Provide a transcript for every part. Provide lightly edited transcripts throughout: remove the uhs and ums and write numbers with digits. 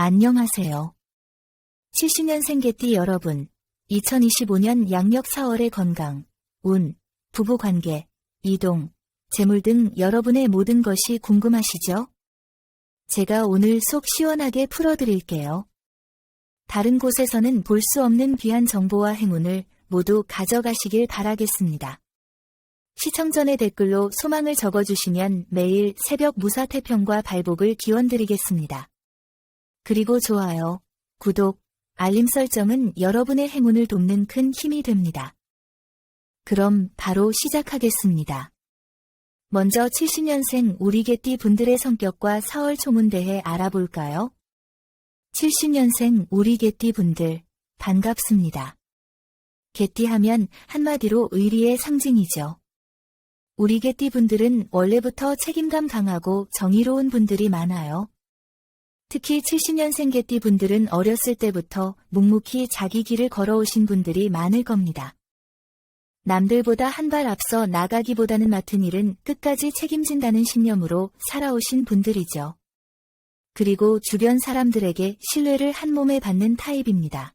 안녕하세요. 70년생 개띠 여러분, 2025년 양력 4월의 건강, 운, 부부관계, 이동, 재물 등 여러분의 모든 것이 궁금하시죠? 제가 오늘 속 시원하게 풀어드릴게요. 다른 곳에서는 볼 수 없는 귀한 정보와 행운을 모두 가져가시길 바라겠습니다. 시청 전에 댓글로 소망을 적어주시면 매일 새벽 무사태평과 발복을 기원드리겠습니다. 그리고 좋아요, 구독, 알림 설정은 여러분의 행운을 돕는 큰 힘이 됩니다. 그럼 바로 시작하겠습니다. 먼저 70년생 우리 개띠 분들의 성격과 4월 초문 대해 알아볼까요? 70년생 우리 개띠 분들, 반갑습니다. 개띠 하면 한마디로 의리의 상징이죠. 우리 개띠 분들은 원래부터 책임감 강하고 정의로운 분들이 많아요. 특히 70년생 개띠 분들은 어렸을 때부터 묵묵히 자기 길을 걸어오신 분들이 많을 겁니다. 남들보다 한 발 앞서 나가기보다는 맡은 일은 끝까지 책임진다는 신념으로 살아오신 분들이죠. 그리고 주변 사람들에게 신뢰를 한 몸에 받는 타입입니다.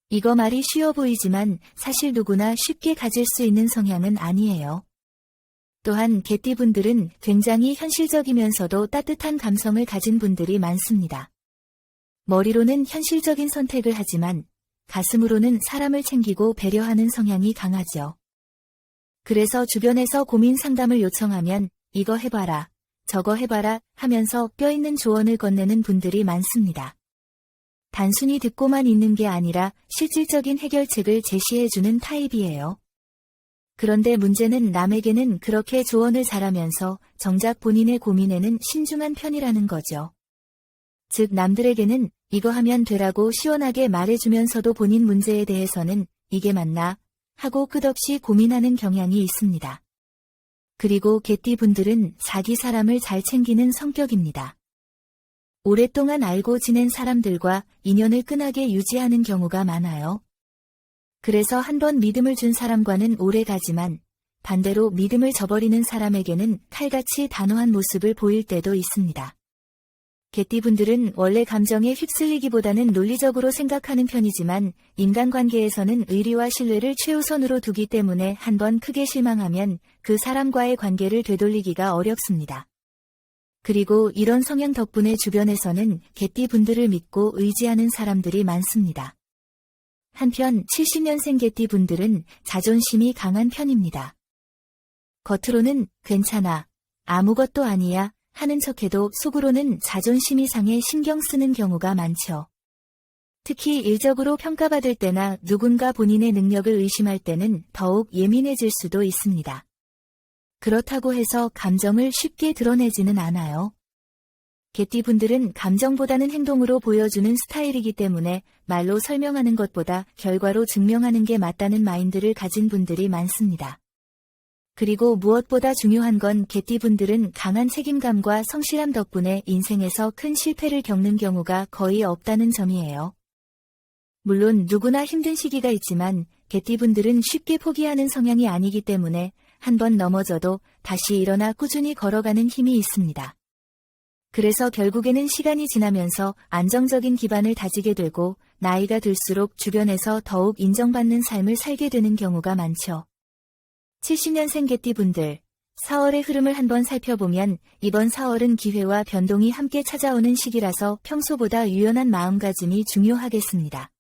이거 말이 쉬워 보이지만 사실 누구나 쉽게 가질 수 있는 성향은 아니에요. 또한 개띠분들은 굉장히 현실적이면서도 따뜻한 감성을 가진 분들이 많습니다. 머리로는 현실적인 선택을 하지만 가슴으로는 사람을 챙기고 배려하는 성향이 강하죠. 그래서 주변에서 고민 상담을 요청하면 이거 해봐라, 저거 해봐라 하면서 뼈있는 조언을 건네는 분들이 많습니다. 단순히 듣고만 있는 게 아니라 실질적인 해결책을 제시해주는 타입이에요. 그런데 문제는 남에게는 그렇게 조언을 잘하면서 정작 본인의 고민에는 신중한 편이라는 거죠. 즉 남들에게는 이거 하면 되라고 시원하게 말해주면서도 본인 문제에 대해서는 이게 맞나 하고 끝없이 고민하는 경향이 있습니다. 그리고 개띠 분들은 자기 사람을 잘 챙기는 성격입니다. 오랫동안 알고 지낸 사람들과 인연을 끈하게 유지하는 경우가 많아요. 그래서 한번 믿음을 준 사람과는 오래 가지만 반대로 믿음을 저버리는 사람에게는 칼같이 단호한 모습을 보일 때도 있습니다. 개띠분들은 원래 감정에 휩쓸리기보다는 논리적으로 생각하는 편이지만 인간관계에서는 의리와 신뢰를 최우선으로 두기 때문에 한번 크게 실망하면 그 사람과의 관계를 되돌리기가 어렵습니다. 그리고 이런 성향 덕분에 주변에서는 개띠분들을 믿고 의지하는 사람들이 많습니다. 한편 70년생 개띠 분들은 자존심이 강한 편입니다. 겉으로는 괜찮아, 아무것도 아니야 하는 척해도 속으로는 자존심이 상해 신경 쓰는 경우가 많죠. 특히 일적으로 평가받을 때나 누군가 본인의 능력을 의심할 때는 더욱 예민해질 수도 있습니다. 그렇다고 해서 감정을 쉽게 드러내지는 않아요. 개띠분들은 감정보다는 행동으로 보여주는 스타일이기 때문에 말로 설명하는 것보다 결과로 증명하는 게 맞다는 마인드를 가진 분들이 많습니다. 그리고 무엇보다 중요한 건 개띠분들은 강한 책임감과 성실함 덕분에 인생에서 큰 실패를 겪는 경우가 거의 없다는 점이에요. 물론 누구나 힘든 시기가 있지만 개띠분들은 쉽게 포기하는 성향이 아니기 때문에 한번 넘어져도 다시 일어나 꾸준히 걸어가는 힘이 있습니다. 그래서 결국에는 시간이 지나면서 안정적인 기반을 다지게 되고 나이가 들수록 주변에서 더욱 인정받는 삶을 살게 되는 경우가 많죠. 70년생 개띠분들, 4월의 흐름을 한번 살펴보면 이번 4월은 기회와 변동이 함께 찾아오는 시기라서 평소보다 유연한 마음가짐이 중요하겠습니다.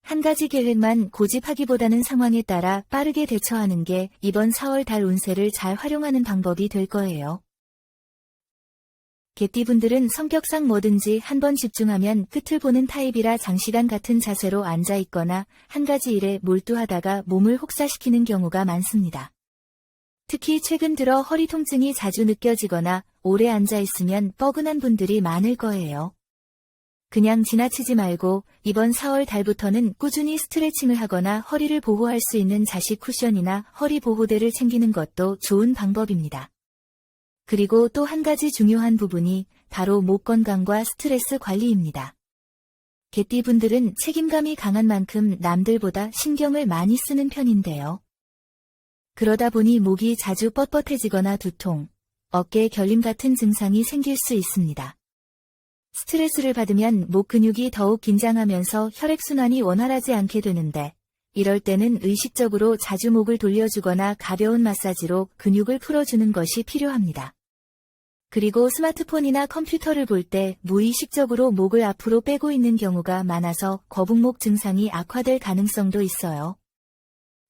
한 가지 계획만 고집하기보다는 상황에 따라 빠르게 대처하는 게 이번 4월 달 운세를 잘 활용하는 방법이 될 거예요. 개띠분들은 성격상 뭐든지 한번 집중하면 끝을 보는 타입이라 장시간 같은 자세로 앉아있거나 한 가지 일에 몰두하다가 몸을 혹사시키는 경우가 많습니다. 특히 최근 들어 허리 통증이 자주 느껴지거나 오래 앉아있으면 뻐근한 분들이 많을 거예요. 그냥 지나치지 말고 이번 4월 달부터는 꾸준히 스트레칭을 하거나 허리를 보호할 수 있는 자식 쿠션이나 허리 보호대를 챙기는 것도 좋은 방법입니다. 그리고 또 한 가지 중요한 부분이 바로 목 건강과 스트레스 관리입니다. 개띠분들은 책임감이 강한 만큼 남들보다 신경을 많이 쓰는 편인데요. 그러다 보니 목이 자주 뻣뻣해지거나 두통, 어깨 결림 같은 증상이 생길 수 있습니다. 스트레스를 받으면 목 근육이 더욱 긴장하면서 혈액순환이 원활하지 않게 되는데, 이럴 때는 의식적으로 자주 목을 돌려주거나 가벼운 마사지로 근육을 풀어주는 것이 필요합니다. 그리고 스마트폰이나 컴퓨터를 볼 때 무의식적으로 목을 앞으로 빼고 있는 경우가 많아서 거북목 증상이 악화될 가능성도 있어요.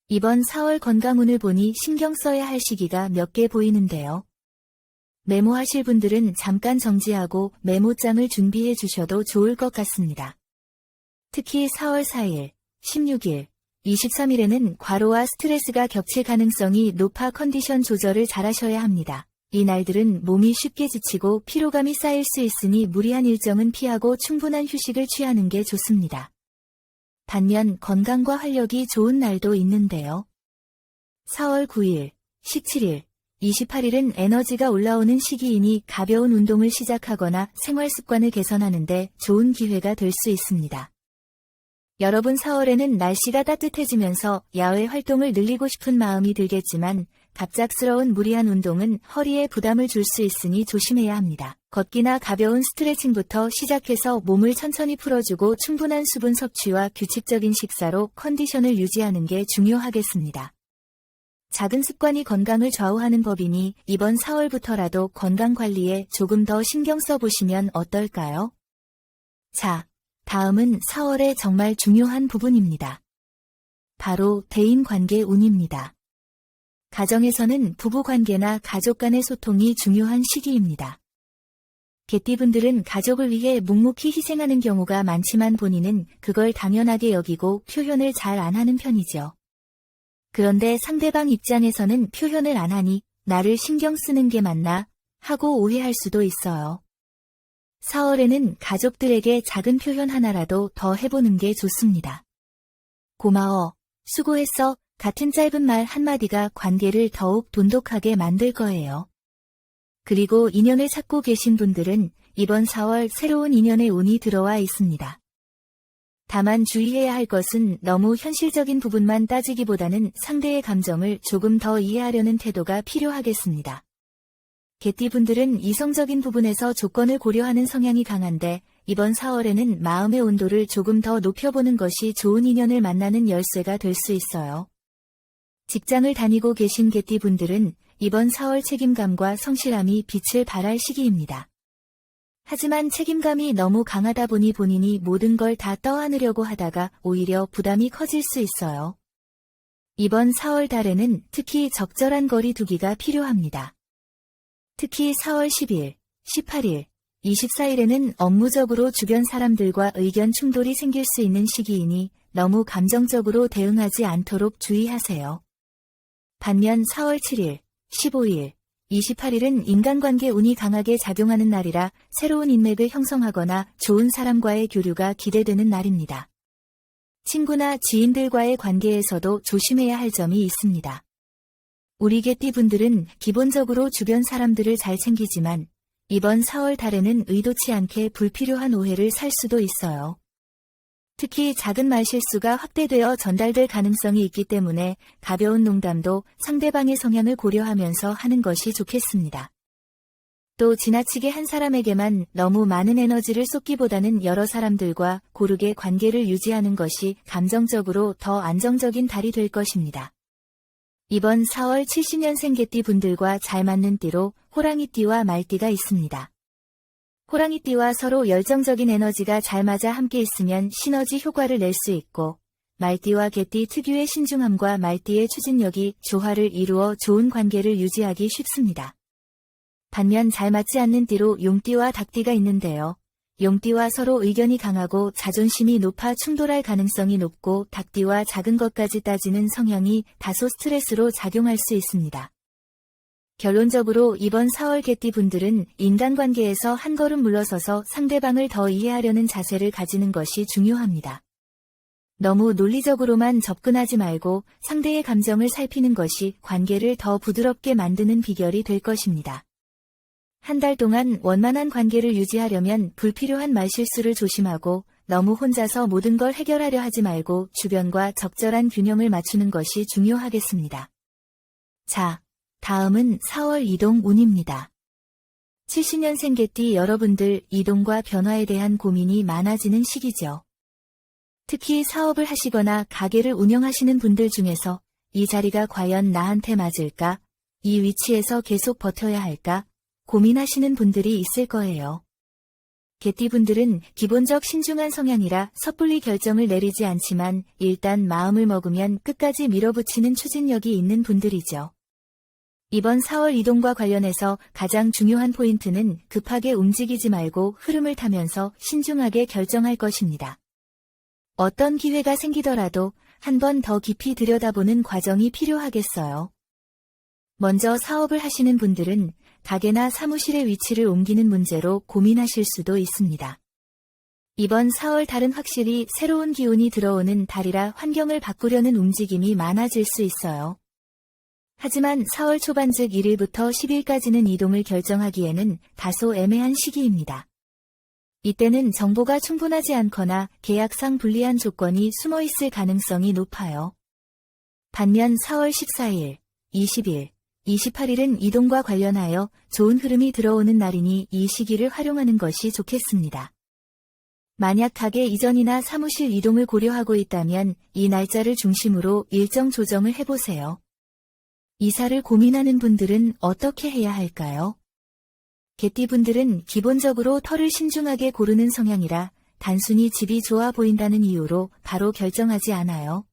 이번 4월 건강운을 보니 신경 써야 할 시기가 몇 개 보이는데요. 메모하실 분들은 잠깐 정지하고 메모장을 준비해 주셔도 좋을 것 같습니다. 특히 4월 4일, 16일, 23일에는 과로와 스트레스가 겹칠 가능성이 높아 컨디션 조절을 잘하셔야 합니다. 이 날들은 몸이 쉽게 지치고 피로감이 쌓일 수 있으니 무리한 일정은 피하고 충분한 휴식을 취하는 게 좋습니다. 반면 건강과 활력이 좋은 날도 있는데요. 4월 9일, 17일, 28일은 에너지가 올라오는 시기이니 가벼운 운동을 시작하거나 생활 습관을 개선하는 데 좋은 기회가 될 수 있습니다. 여러분 4월에는 날씨가 따뜻해지면서 야외 활동을 늘리고 싶은 마음이 들겠지만 갑작스러운 무리한 운동은 허리에 부담을 줄 수 있으니 조심해야 합니다. 걷기나 가벼운 스트레칭부터 시작해서 몸을 천천히 풀어주고 충분한 수분 섭취와 규칙적인 식사로 컨디션을 유지하는 게 중요하겠습니다. 작은 습관이 건강을 좌우하는 법이니 이번 4월부터라도 건강관리에 조금 더 신경 써보시면 어떨까요? 자, 다음은 4월의 정말 중요한 부분입니다. 바로 대인관계 운입니다. 가정에서는 부부관계나 가족 간의 소통이 중요한 시기입니다. 개띠분들은 가족을 위해 묵묵히 희생하는 경우가 많지만 본인은 그걸 당연하게 여기고 표현을 잘 안 하는 편이죠. 그런데 상대방 입장에서는 표현을 안 하니 나를 신경 쓰는 게 맞나 하고 오해할 수도 있어요. 4월에는 가족들에게 작은 표현 하나라도 더 해보는 게 좋습니다. 고마워, 수고했어 같은 짧은 말 한마디가 관계를 더욱 돈독하게 만들 거예요. 그리고 인연을 찾고 계신 분들은 이번 4월 새로운 인연의 운이 들어와 있습니다. 다만 주의해야 할 것은 너무 현실적인 부분만 따지기보다는 상대의 감정을 조금 더 이해하려는 태도가 필요하겠습니다. 개띠분들은 이성적인 부분에서 조건을 고려하는 성향이 강한데 이번 4월에는 마음의 온도를 조금 더 높여보는 것이 좋은 인연을 만나는 열쇠가 될 수 있어요. 직장을 다니고 계신 개띠분들은 이번 4월 책임감과 성실함이 빛을 발할 시기입니다. 하지만 책임감이 너무 강하다 보니 본인이 모든 걸 다 떠안으려고 하다가 오히려 부담이 커질 수 있어요. 이번 4월 달에는 특히 적절한 거리 두기가 필요합니다. 특히 4월 10일, 18일, 24일에는 업무적으로 주변 사람들과 의견 충돌이 생길 수 있는 시기이니 너무 감정적으로 대응하지 않도록 주의하세요. 반면 4월 7일, 15일, 28일은 인간관계 운이 강하게 작용하는 날이라 새로운 인맥을 형성하거나 좋은 사람과의 교류가 기대되는 날입니다. 친구나 지인들과의 관계에서도 조심해야 할 점이 있습니다. 우리 개띠분들은 기본적으로 주변 사람들을 잘 챙기지만 이번 4월 달에는 의도치 않게 불필요한 오해를 살 수도 있어요. 특히 작은 말실수가 확대되어 전달될 가능성이 있기 때문에 가벼운 농담도 상대방의 성향을 고려하면서 하는 것이 좋겠습니다. 또 지나치게 한 사람에게만 너무 많은 에너지를 쏟기보다는 여러 사람들과 고르게 관계를 유지하는 것이 감정적으로 더 안정적인 달이 될 것입니다. 이번 4월 70년생 개띠 분들과 잘 맞는 띠로 호랑이띠와 말띠가 있습니다. 호랑이띠와 서로 열정적인 에너지가 잘 맞아 함께 있으면 시너지 효과를 낼 수 있고 말띠와 개띠 특유의 신중함과 말띠의 추진력이 조화를 이루어 좋은 관계를 유지하기 쉽습니다. 반면 잘 맞지 않는 띠로 용띠와 닭띠가 있는데요. 용띠와 서로 의견이 강하고 자존심이 높아 충돌할 가능성이 높고 닭띠와 작은 것까지 따지는 성향이 다소 스트레스로 작용할 수 있습니다. 결론적으로 이번 4월 개띠 분들은 인간관계에서 한 걸음 물러서서 상대방을 더 이해하려는 자세를 가지는 것이 중요합니다. 너무 논리적으로만 접근하지 말고 상대의 감정을 살피는 것이 관계를 더 부드럽게 만드는 비결이 될 것입니다. 한 달 동안 원만한 관계를 유지하려면 불필요한 말실수를 조심하고 너무 혼자서 모든 걸 해결하려 하지 말고 주변과 적절한 균형을 맞추는 것이 중요하겠습니다. 자, 다음은 4월 이동 운입니다. 70년생 개띠 여러분들 이동과 변화에 대한 고민이 많아지는 시기죠. 특히 사업을 하시거나 가게를 운영하시는 분들 중에서 이 자리가 과연 나한테 맞을까? 이 위치에서 계속 버텨야 할까? 고민하시는 분들이 있을 거예요. 개띠분들은 기본적 신중한 성향이라 섣불리 결정을 내리지 않지만 일단 마음을 먹으면 끝까지 밀어붙이는 추진력이 있는 분들이죠. 이번 4월 이동과 관련해서 가장 중요한 포인트는 급하게 움직이지 말고 흐름을 타면서 신중하게 결정할 것입니다. 어떤 기회가 생기더라도 한 번 더 깊이 들여다보는 과정이 필요하겠어요. 먼저 사업을 하시는 분들은 가게나 사무실의 위치를 옮기는 문제로 고민하실 수도 있습니다. 이번 4월 달은 확실히 새로운 기운이 들어오는 달이라 환경을 바꾸려는 움직임이 많아질 수 있어요. 하지만 4월 초반 즉 1일부터 10일까지는 이동을 결정하기에는 다소 애매한 시기입니다. 이때는 정보가 충분하지 않거나 계약상 불리한 조건이 숨어 있을 가능성이 높아요. 반면 4월 14일, 20일, 28일은 이동과 관련하여 좋은 흐름이 들어오는 날이니 이 시기를 활용하는 것이 좋겠습니다. 만약 가게 이전이나 사무실 이동을 고려하고 있다면 이 날짜를 중심으로 일정 조정을 해보세요. 이사를 고민하는 분들은 어떻게 해야 할까요? 개띠분들은 기본적으로 터를 신중하게 고르는 성향이라 단순히 집이 좋아 보인다는 이유로 바로 결정하지 않아요.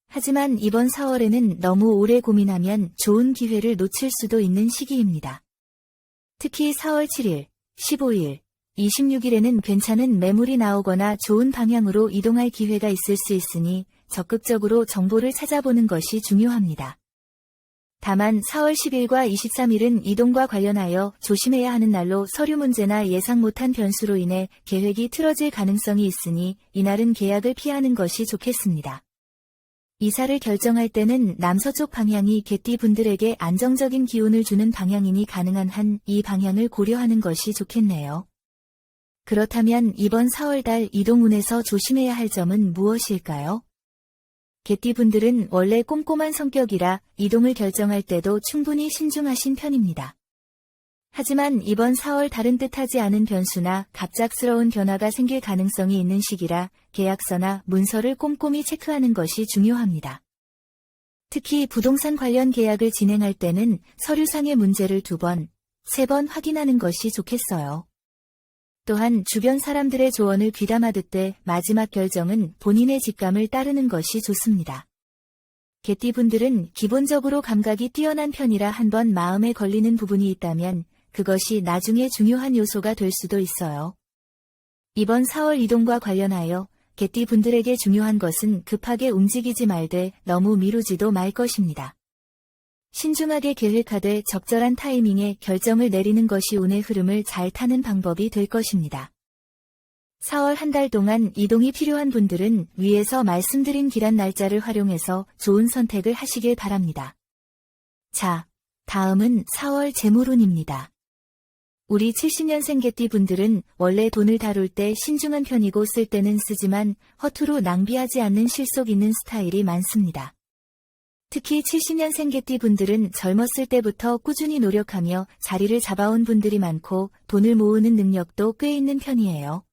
하지만 이번 4월에는 너무 오래 고민하면 좋은 기회를 놓칠 수도 있는 시기입니다. 특히 4월 7일, 15일, 26일에는 괜찮은 매물이 나오거나 좋은 방향으로 이동할 기회가 있을 수 있으니 적극적으로 정보를 찾아보는 것이 중요합니다. 다만 4월 10일과 23일은 이동과 관련하여 조심해야 하는 날로 서류 문제나 예상 못한 변수로 인해 계획이 틀어질 가능성이 있으니 이날은 계약을 피하는 것이 좋겠습니다. 이사를 결정할 때는 남서쪽 방향이 개띠분들에게 안정적인 기운을 주는 방향이니 가능한 한 이 방향을 고려하는 것이 좋겠네요. 그렇다면 이번 4월달 이동운에서 조심해야 할 점은 무엇일까요? 개띠분들은 원래 꼼꼼한 성격이라 이동을 결정할 때도 충분히 신중하신 편입니다. 하지만 이번 4월 달은 뜻하지 않은 변수나 갑작스러운 변화가 생길 가능성이 있는 시기라 계약서나 문서를 꼼꼼히 체크하는 것이 중요합니다. 특히 부동산 관련 계약을 진행할 때는 서류상의 문제를 2번, 3번 확인하는 것이 좋겠어요. 또한 주변 사람들의 조언을 귀담아 듣되 마지막 결정은 본인의 직감을 따르는 것이 좋습니다. 개띠분들은 기본적으로 감각이 뛰어난 편이라 한번 마음에 걸리는 부분이 있다면 그것이 나중에 중요한 요소가 될 수도 있어요. 이번 4월 이동과 관련하여 개띠분들에게 중요한 것은 급하게 움직이지 말되 너무 미루지도 말 것입니다. 신중하게 계획하되 적절한 타이밍에 결정을 내리는 것이 운의 흐름을 잘 타는 방법이 될 것입니다. 4월 한 달 동안 이동이 필요한 분들은 위에서 말씀드린 기란 날짜를 활용해서 좋은 선택을 하시길 바랍니다. 자, 다음은 4월 재물운입니다. 우리 70년생 개띠 분들은 원래 돈을 다룰 때 신중한 편이고 쓸 때는 쓰지만 허투루 낭비하지 않는 실속 있는 스타일이 많습니다. 특히 70년생 개띠 분들은 젊었을 때부터 꾸준히 노력하며 자리를 잡아온 분들이 많고 돈을 모으는 능력도 꽤 있는 편이에요.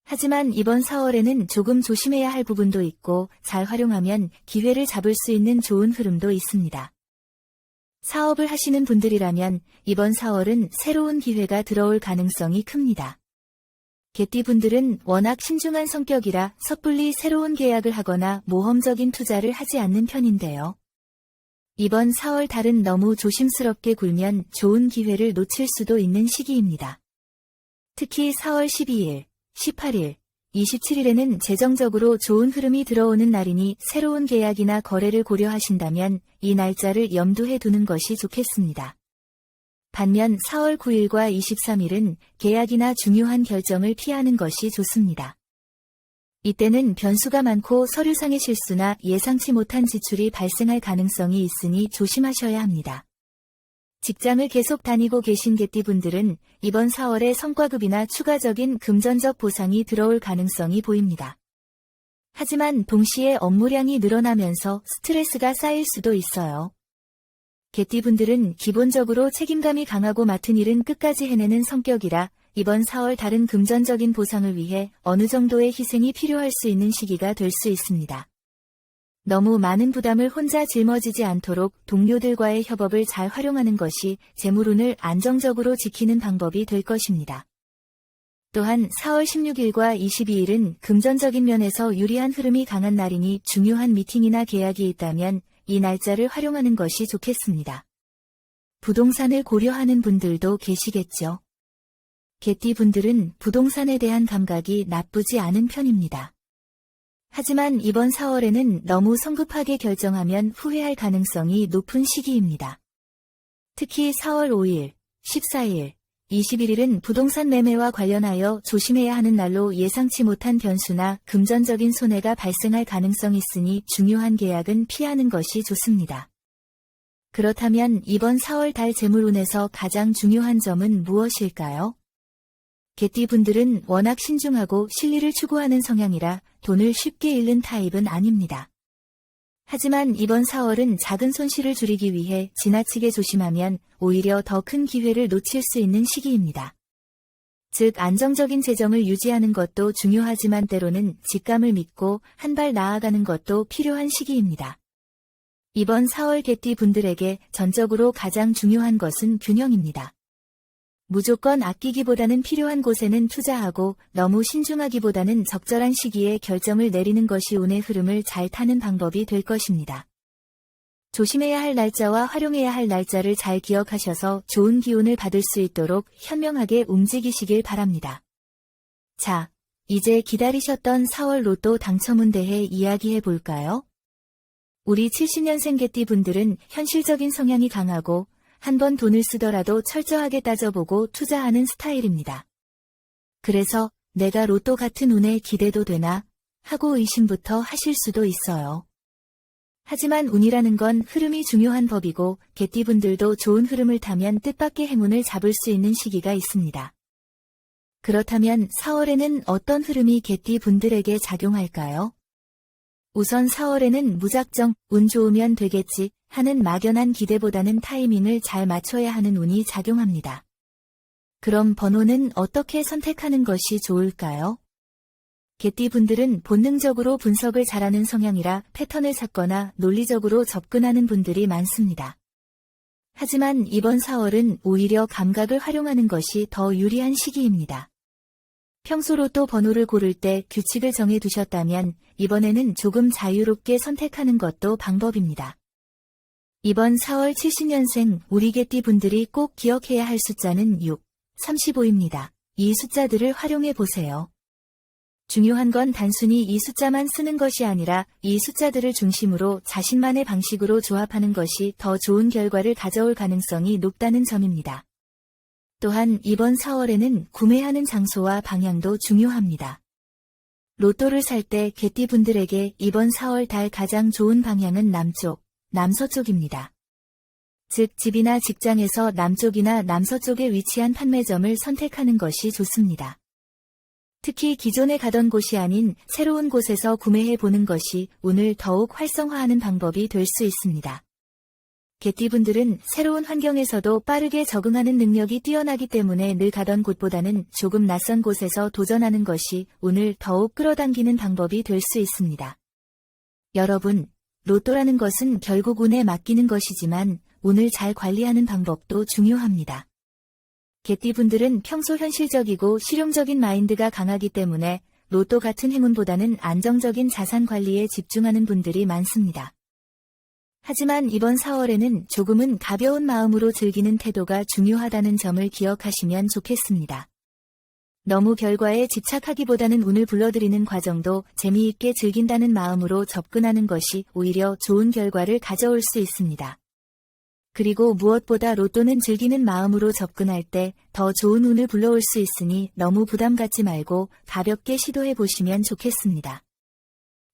하지만 이번 4월에는 조금 조심해야 할 부분도 있고 잘 활용하면 기회를 잡을 수 있는 좋은 흐름도 있습니다. 사업을 하시는 분들이라면 이번 4월은 새로운 기회가 들어올 가능성이 큽니다. 개띠분들은 워낙 신중한 성격이라 섣불리 새로운 계약을 하거나 모험적인 투자를 하지 않는 편인데요. 이번 4월 달은 너무 조심스럽게 굴면 좋은 기회를 놓칠 수도 있는 시기입니다. 특히 4월 12일, 18일, 27일에는 재정적으로 좋은 흐름이 들어오는 날이니 새로운 계약이나 거래를 고려하신다면 이 날짜를 염두에 두는 것이 좋겠습니다. 반면 4월 9일과 23일은 계약이나 중요한 결정을 피하는 것이 좋습니다. 이때는 변수가 많고 서류상의 실수나 예상치 못한 지출이 발생할 가능성이 있으니 조심하셔야 합니다. 직장을 계속 다니고 계신 개띠분들은 이번 4월에 성과급이나 추가적인 금전적 보상이 들어올 가능성이 보입니다. 하지만 동시에 업무량이 늘어나면서 스트레스가 쌓일 수도 있어요. 개띠분들은 기본적으로 책임감이 강하고 맡은 일은 끝까지 해내는 성격이라 이번 4월 달은 금전적인 보상을 위해 어느 정도의 희생이 필요할 수 있는 시기가 될 수 있습니다. 너무 많은 부담을 혼자 짊어지지 않도록 동료들과의 협업을 잘 활용하는 것이 재물운을 안정적으로 지키는 방법이 될 것입니다. 또한 4월 16일과 22일은 금전적인 면에서 유리한 흐름이 강한 날이니 중요한 미팅이나 계약이 있다면 이 날짜를 활용하는 것이 좋겠습니다. 부동산을 고려하는 분들도 계시겠죠. 개띠분들은 부동산에 대한 감각이 나쁘지 않은 편입니다. 하지만 이번 4월에는 너무 성급하게 결정하면 후회할 가능성이 높은 시기입니다. 특히 4월 5일, 14일, 21일은 부동산 매매와 관련하여 조심해야 하는 날로 예상치 못한 변수나 금전적인 손해가 발생할 가능성이 있으니 중요한 계약은 피하는 것이 좋습니다. 그렇다면 이번 4월 달 재물운에서 가장 중요한 점은 무엇일까요? 개띠분들은 워낙 신중하고 실리를 추구하는 성향이라 돈을 쉽게 잃는 타입은 아닙니다. 하지만 이번 4월은 작은 손실을 줄이기 위해 지나치게 조심하면 오히려 더 큰 기회를 놓칠 수 있는 시기입니다. 즉 안정적인 재정을 유지하는 것도 중요하지만 때로는 직감을 믿고 한 발 나아가는 것도 필요한 시기입니다. 이번 4월 개띠 분들에게 전적으로 가장 중요한 것은 균형입니다. 무조건 아끼기보다는 필요한 곳에는 투자하고 너무 신중하기보다는 적절한 시기에 결정을 내리는 것이 운의 흐름을 잘 타는 방법이 될 것입니다. 조심해야 할 날짜와 활용해야 할 날짜를 잘 기억하셔서 좋은 기운을 받을 수 있도록 현명하게 움직이시길 바랍니다. 자, 이제 기다리셨던 4월 로또 당첨운 대해 이야기해 볼까요? 우리 70년생 개띠 분들은 현실적인 성향이 강하고 한번 돈을 쓰더라도 철저하게 따져보고 투자하는 스타일입니다. 그래서 내가 로또 같은 운에 기대도 되나 하고 의심부터 하실 수도 있어요. 하지만 운이라는 건 흐름이 중요한 법이고 개띠분들도 좋은 흐름을 타면 뜻밖의 행운을 잡을 수 있는 시기가 있습니다. 그렇다면 4월에는 어떤 흐름이 개띠분들에게 작용할까요? 우선 4월에는 무작정 운 좋으면 되겠지 하는 막연한 기대보다는 타이밍을 잘 맞춰야 하는 운이 작용합니다. 그럼 번호는 어떻게 선택하는 것이 좋을까요? 개띠분들은 본능적으로 분석을 잘하는 성향이라 패턴을 찾거나 논리적으로 접근하는 분들이 많습니다. 하지만 이번 4월은 오히려 감각을 활용하는 것이 더 유리한 시기입니다. 평소 로또 번호를 고를 때 규칙을 정해 두셨다면 이번에는 조금 자유롭게 선택하는 것도 방법입니다. 이번 4월 70년생 우리 개띠 분들이 꼭 기억해야 할 숫자는 6, 35입니다. 이 숫자들을 활용해 보세요. 중요한 건 단순히 이 숫자만 쓰는 것이 아니라 이 숫자들을 중심으로 자신만의 방식으로 조합하는 것이 더 좋은 결과를 가져올 가능성이 높다는 점입니다. 또한 이번 4월에는 구매하는 장소와 방향도 중요합니다. 로또를 살 때 개띠분들에게 이번 4월 달 가장 좋은 방향은 남쪽, 남서쪽입니다. 즉 집이나 직장에서 남쪽이나 남서쪽에 위치한 판매점을 선택하는 것이 좋습니다. 특히 기존에 가던 곳이 아닌 새로운 곳에서 구매해 보는 것이 운을 더욱 활성화하는 방법이 될 수 있습니다. 개띠분들은 새로운 환경에서도 빠르게 적응하는 능력이 뛰어나기 때문에 늘 가던 곳보다는 조금 낯선 곳에서 도전하는 것이 운을 더욱 끌어당기는 방법이 될 수 있습니다. 여러분, 로또라는 것은 결국 운에 맡기는 것이지만 운을 잘 관리하는 방법도 중요합니다. 개띠분들은 평소 현실적이고 실용적인 마인드가 강하기 때문에 로또 같은 행운보다는 안정적인 자산 관리에 집중하는 분들이 많습니다. 하지만 이번 4월에는 조금은 가벼운 마음으로 즐기는 태도가 중요하다는 점을 기억하시면 좋겠습니다. 너무 결과에 집착하기보다는 운을 불러들이는 과정도 재미있게 즐긴다는 마음으로 접근하는 것이 오히려 좋은 결과를 가져올 수 있습니다. 그리고 무엇보다 로또는 즐기는 마음으로 접근할 때 더 좋은 운을 불러올 수 있으니 너무 부담 갖지 말고 가볍게 시도해 보시면 좋겠습니다.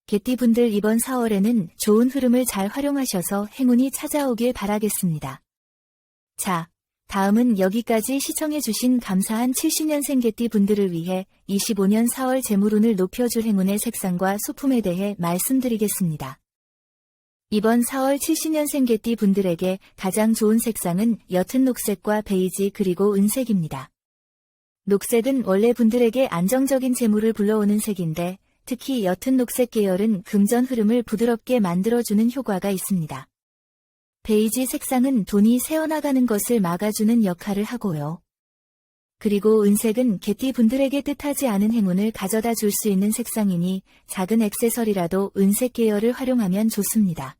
개띠분들 이번 4월에는 좋은 흐름을 잘 활용하셔서 행운이 찾아오길 바라겠습니다. 자, 다음은 여기까지 시청해주신 감사한 70년생 개띠분들을 위해 25년 4월 재물운을 높여줄 행운의 색상과 소품에 대해 말씀드리겠습니다. 이번 4월 70년생 개띠 분들에게 가장 좋은 색상은 옅은 녹색과 베이지 그리고 은색입니다. 녹색은 원래 분들에게 안정적인 재물을 불러오는 색인데 특히 옅은 녹색 계열은 금전 흐름을 부드럽게 만들어주는 효과가 있습니다. 베이지 색상은 돈이 새어나가는 것을 막아주는 역할을 하고요. 그리고 은색은 개띠 분들에게 뜻하지 않은 행운을 가져다 줄 수 있는 색상이니 작은 액세서리라도 은색 계열을 활용하면 좋습니다.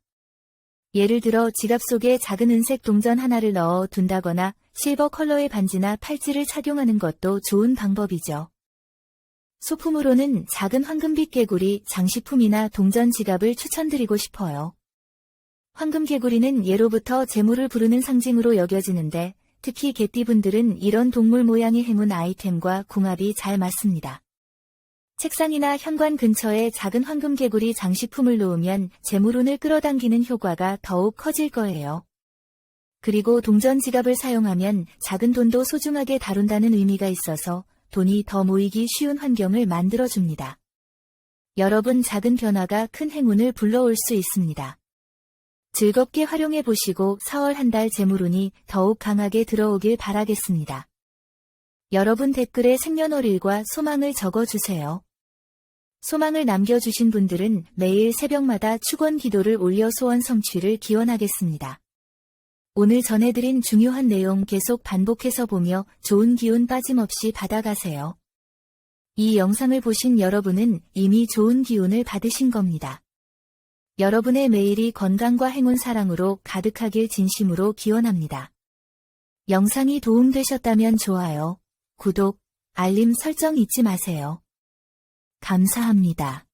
예를 들어 지갑 속에 작은 은색 동전 하나를 넣어 둔다거나 실버 컬러의 반지나 팔찌를 착용하는 것도 좋은 방법이죠. 소품으로는 작은 황금빛 개구리, 장식품이나 동전 지갑을 추천드리고 싶어요. 황금 개구리는 예로부터 재물을 부르는 상징으로 여겨지는데 특히 개띠분들은 이런 동물 모양의 행운 아이템과 궁합이 잘 맞습니다. 책상이나 현관 근처에 작은 황금 개구리 장식품을 놓으면 재물운을 끌어당기는 효과가 더욱 커질 거예요. 그리고 동전 지갑을 사용하면 작은 돈도 소중하게 다룬다는 의미가 있어서 돈이 더 모이기 쉬운 환경을 만들어줍니다. 여러분 작은 변화가 큰 행운을 불러올 수 있습니다. 즐겁게 활용해 보시고 4월 한 달 재물운이 더욱 강하게 들어오길 바라겠습니다. 여러분 댓글에 생년월일과 소망을 적어주세요. 소망을 남겨주신 분들은 매일 새벽마다 축원 기도를 올려 소원 성취를 기원하겠습니다. 오늘 전해드린 중요한 내용 계속 반복해서 보며 좋은 기운 빠짐없이 받아가세요. 이 영상을 보신 여러분은 이미 좋은 기운을 받으신 겁니다. 여러분의 매일이 건강과 행운 사랑으로 가득하길 진심으로 기원합니다. 영상이 도움되셨다면 좋아요, 구독, 알림 설정 잊지 마세요. 감사합니다.